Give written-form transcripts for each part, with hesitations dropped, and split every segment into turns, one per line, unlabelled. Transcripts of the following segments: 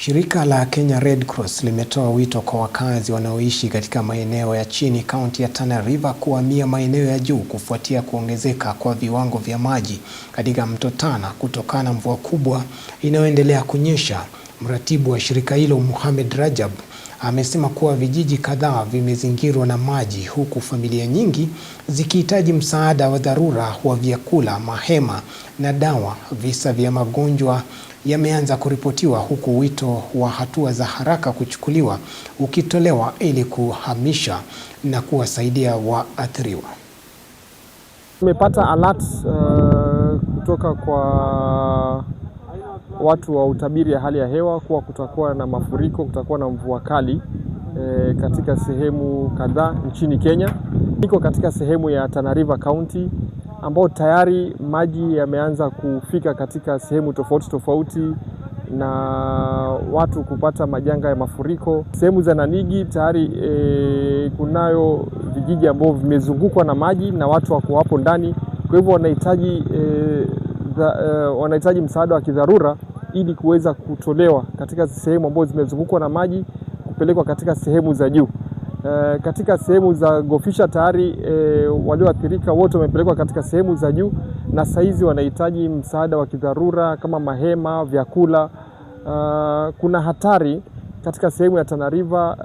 Shirika la Kenya Red Cross limetoa wito kwa wakazi wanaoishi katika maeneo ya chini kaunti ya Tana River kuhamia maeneo ya juu kufuatia kuongezeka kwa viwango vya maji katika mto Tana kutokana na mvua kubwa inayoendelea kunyesha. Mratibu wa shirika hilo Mohamed Rajab amesema kuwa vijiji kadhaa vimezingirwa na maji huku familia nyingi zikihitaji msaada wa dharura wa vyakula, mahema na dawa. Visa vya magonjwa yameanza kuripotiwa huku wito wa hatua za haraka kuchukuliwa ukitolewa ili kuhamisha na kuwasaidia waathiriwa.
Tumepata alert kutoka kwa watu wa utabiri ya hali ya hewa kuwa kutakuwa na mafuriko, kutakuwa na mvua kali katika sehemu kadhaa nchini Kenya. Niko katika sehemu ya Tana River County ambao tayari maji yameanza kufika katika sehemu tofauti tofauti na watu kupata majanga ya mafuriko. Sehemu za Nanigi tayari kunayo vijiji ambao vimezungukwa na maji na watu wako hapo ndani. Kwa hivyo wanahitaji msaada wa kidharura ili kuweza kutolewa katika sehemu ambazo zimezungukwa na maji kupelekwa katika sehemu za juu. Katika sehemu za Gofisha tayari walioathirika wote wamepelekwa katika sehemu za juu na saizi wanahitaji msaada wa kidharura kama mahema, vyakula. Kuna hatari katika sehemu ya Tana River,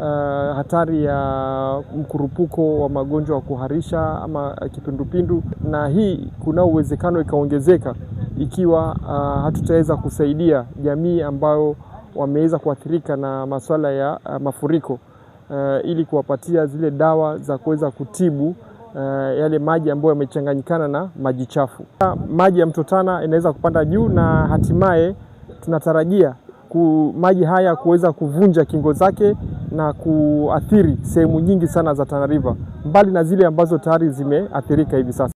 hatari ya mkurupuko wa magonjwa wa kuharisha ama kipindupindu, na hii kuna uwezekano ikaongezeka ikiwa hatutaweza kusaidia jamii ambao wameweza kuathirika na masuala ya mafuriko ili kuwapatia zile dawa za kuweza kutibu yale maji ambayo yamechanganyikana na maji chafu. Maji ya mto Tana inaweza kupanda juu na hatimaye tunatarajia maji haya kuweza kuvunja kingo zake na kuathiri sehemu nyingi sana za Tana River, mbali na zile ambazo tayari zimeathirika hivi sasa.